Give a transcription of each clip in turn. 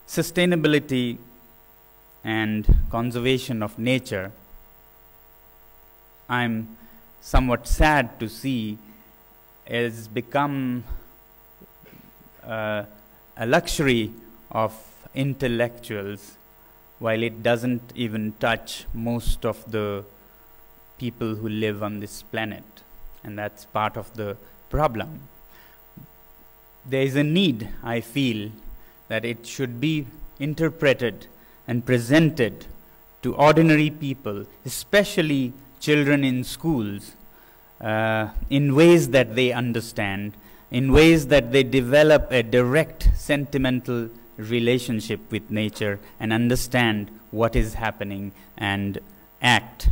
sustainability and conservation of nature, I'm somewhat sad to see, has become a luxury of intellectuals, while it doesn't even touch most of the people who live on this planet. And that's part of the problem. There is a need, I feel, that it should be interpreted and presented to ordinary people, especially children in schools, in ways that they understand, in ways that they develop a direct sentimental relationship with nature and understand what is happening and act.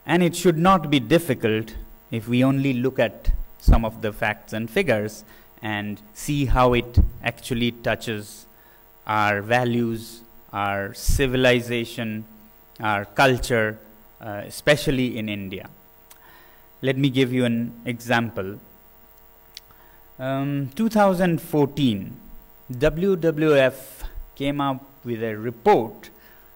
And it should not be difficult if we only look at some of the facts and figures and see how it actually touches our values, our civilization, our culture, especially in India. Let me give you an example. 2014, WWF came up with a report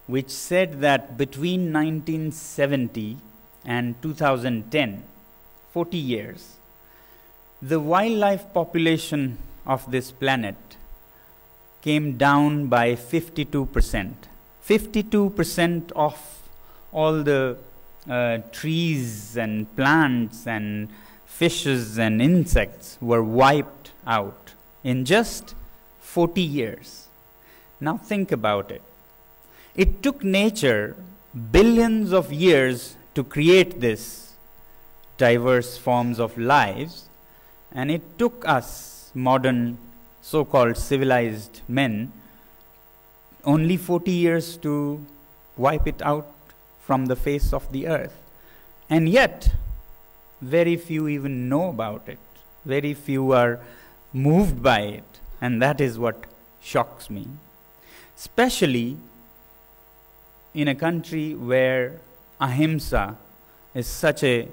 which said that between 1970 and 2010, 40 years, the wildlife population of this planet came down by 52%. 52% of all the trees and plants and fishes and insects were wiped out in just 40 years. Now think about it. It took nature billions of years to create this diverse forms of lives, and it took us modern so-called civilized men only 40 years to wipe it out from the face of the earth. And yet, very few even know about it. Very few are moved by it. And that is what shocks me. Especially in a country where ahimsa is such an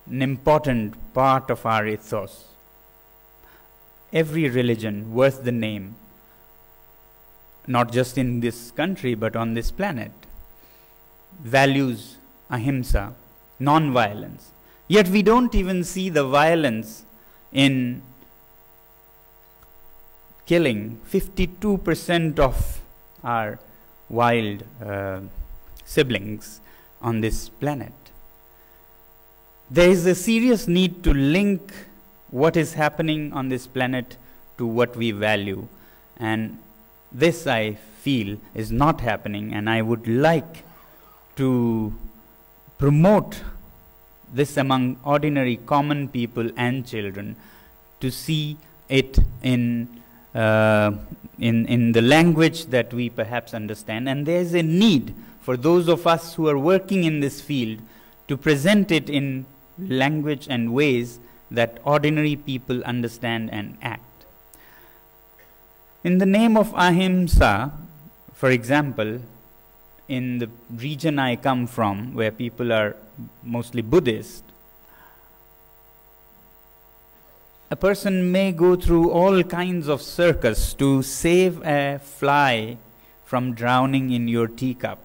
important part of our ethos. Every religion worth the name, not just in this country but on this planet, values ahimsa, non-violence. Yet we don't even see the violence in killing 52% of our wild siblings on this planet. There is a serious need to link what is happening on this planet to what we value, and this, I feel, is not happening, and I would like to promote this among ordinary common people and children, to see it in the language that we perhaps understand. And there is a need for those of us who are working in this field to present it in language and ways that ordinary people understand and act. In the name of ahimsa, for example, in the region I come from, where people are mostly Buddhist, a person may go through all kinds of circus to save a fly from drowning in your teacup.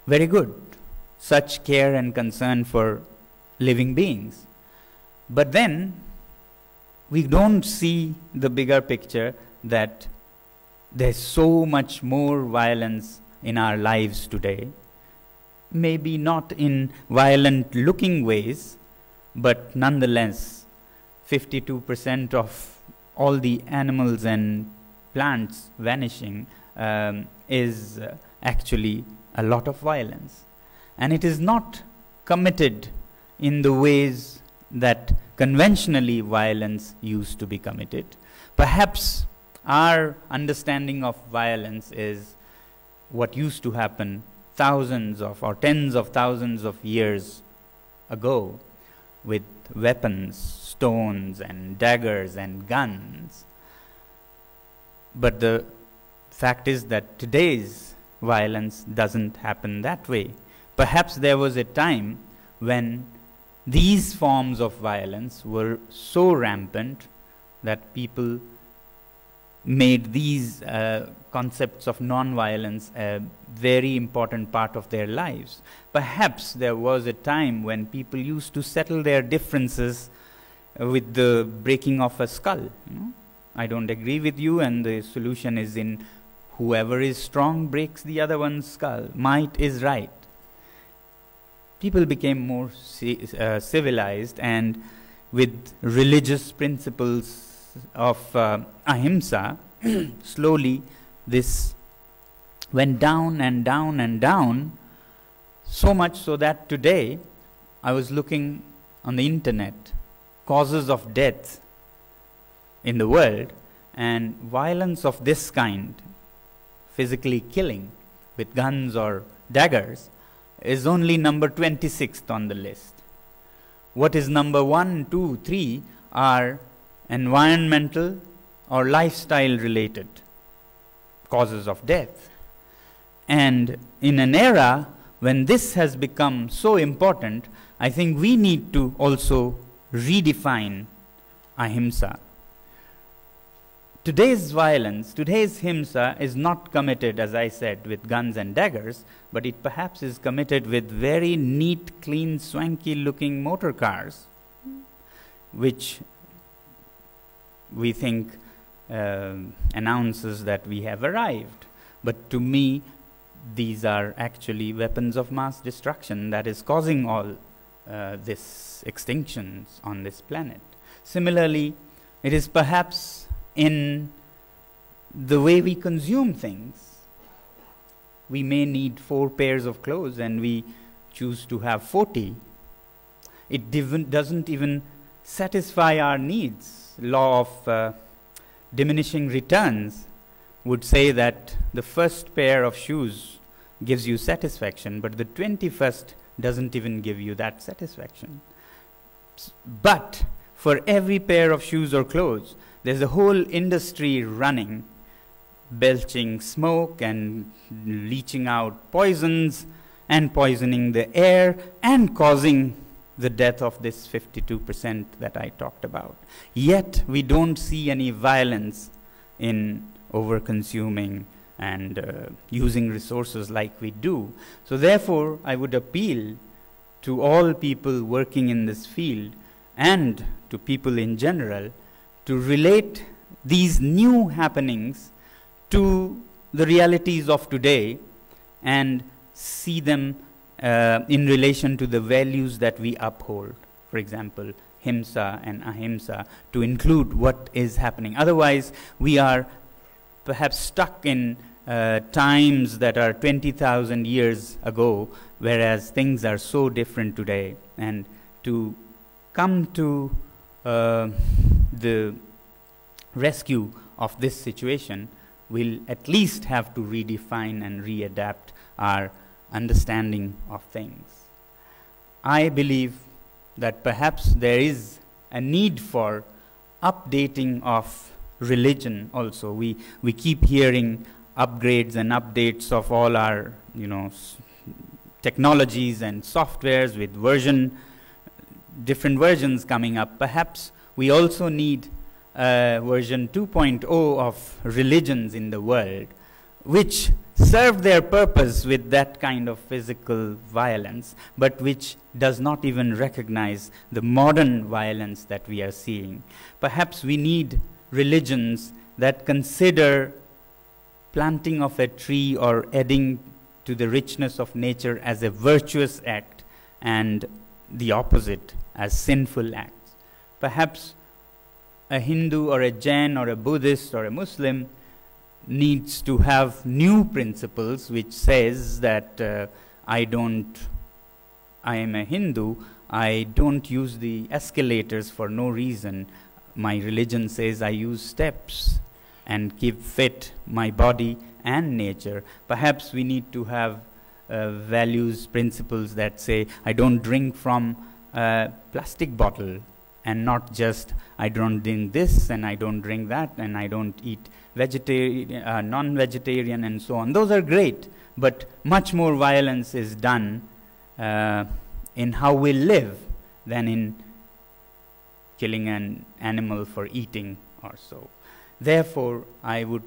Very good. Such care and concern for living beings. But then we don't see the bigger picture, that there's so much more violence in our lives today. Maybe not in violent looking ways, but nonetheless 52% of all the animals and plants vanishing is actually a lot of violence. And it is not committed in the ways that conventionally violence used to be committed. Perhaps our understanding of violence is what used to happen thousands of or tens of thousands of years ago, with weapons, stones and daggers and guns. But the fact is that today's violence doesn't happen that way. Perhaps there was a time when these forms of violence were so rampant that people made these concepts of non-violence a very important part of their lives. Perhaps there was a time when people used to settle their differences with the breaking of a skull. You know? I don't agree with you, and the solution is in whoever is strong breaks the other one's skull. Might is right. People became more civilized, and with religious principles of ahimsa, slowly this went down and down and down, so much so that today I was looking on the internet, causes of death in the world, and violence of this kind, physically killing with guns or daggers, is only number 26th on the list. What is number 1, 2, 3 are environmental or lifestyle related causes of death. And in an era when this has become so important, I think we need to also redefine ahimsa. Today's violence, today's himsa is not committed, as I said, with guns and daggers, but it perhaps is committed with very neat, clean, swanky looking motor cars, which we think announces that we have arrived. But to me, these are actually weapons of mass destruction that is causing all this extinctions on this planet. Similarly, it is perhaps in the way we consume things. We may need 4 pairs of clothes and we choose to have 40. It doesn't even satisfy our needs. Law of diminishing returns would say that the first pair of shoes gives you satisfaction, but the 21st doesn't even give you that satisfaction. But for every pair of shoes or clothes, there's a whole industry running, belching smoke and leaching out poisons and poisoning the air and causing the death of this 52% that I talked about. Yet we don't see any violence in over-consuming and using resources like we do. So therefore, I would appeal to all people working in this field and to people in general to relate these new happenings to the realities of today and see them in relation to the values that we uphold. For example, himsa and ahimsa, to include what is happening. Otherwise, we are perhaps stuck in times that are 20,000 years ago, whereas things are so different today. And to come to the rescue of this situation, we'll at least have to redefine and readapt our understanding of things. I believe that perhaps there is a need for updating of religion also. We keep hearing upgrades and updates of all our technologies and softwares with different versions coming up. Perhaps we also need version 2.0 of religions in the world, which serve their purpose with that kind of physical violence, but which does not even recognize the modern violence that we are seeing. Perhaps we need religions that consider planting of a tree or adding to the richness of nature as a virtuous act and the opposite as sinful acts. Perhaps a Hindu or a Jain or a Buddhist or a Muslim needs to have new principles which says that I am a Hindu, I don't use the escalators for no reason. My religion says I use steps and keep fit my body and nature. Perhaps we need to have values, principles that say I don't drink from a plastic bottle, and not just I don't drink this and I don't drink that and I don't eat vegetarian, non-vegetarian and so on. Those are great, but much more violence is done in how we live than in killing an animal for eating or so. Therefore, I would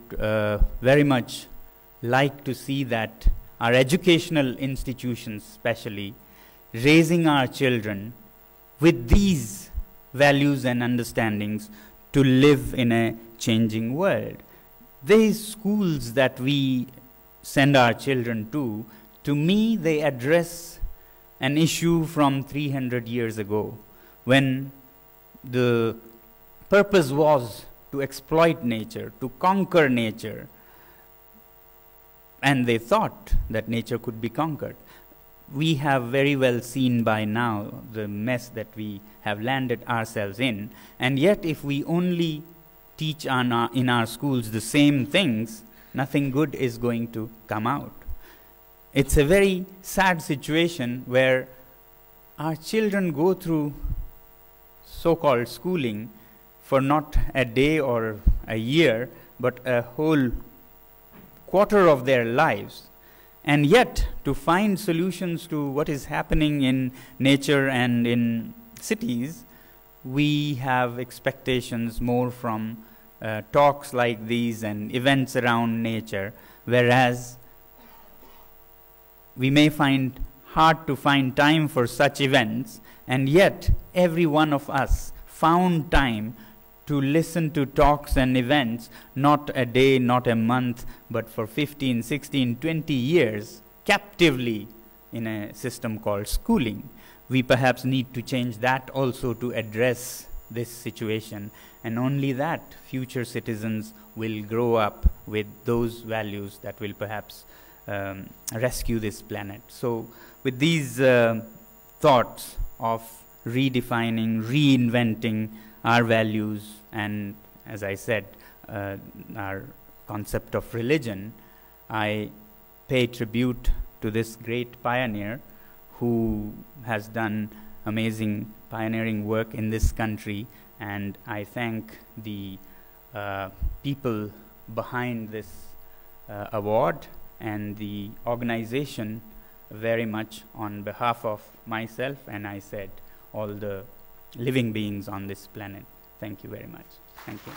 very much like to see that our educational institutions, especially, raising our children with these values and understandings to live in a changing world. These schools that we send our children to me, they address an issue from 300 years ago, when the purpose was to exploit nature, to conquer nature, and they thought that nature could be conquered. We have very well seen by now the mess that we have landed ourselves in, and yet if we only teach in our schools the same things, nothing good is going to come out. It's a very sad situation where our children go through so-called schooling for not a day or a year, but a whole quarter of their lives. And yet, to find solutions to what is happening in nature and in cities, we have expectations more from talks like these and events around nature, whereas we may find hard to find time for such events, and yet every one of us found time to listen to talks and events, not a day, not a month, but for 15, 16, 20 years, captively in a system called schooling. We perhaps need to change that also to address this situation, and only that future citizens will grow up with those values that will perhaps rescue this planet. So with these thoughts of redefining, reinventing our values, and as I said, our concept of religion, I pay tribute to this great pioneer who has done amazing pioneering work in this country, and I thank the people behind this award and the organization very much on behalf of myself, and I said all the living beings on this planet. Thank you very much. Thank you.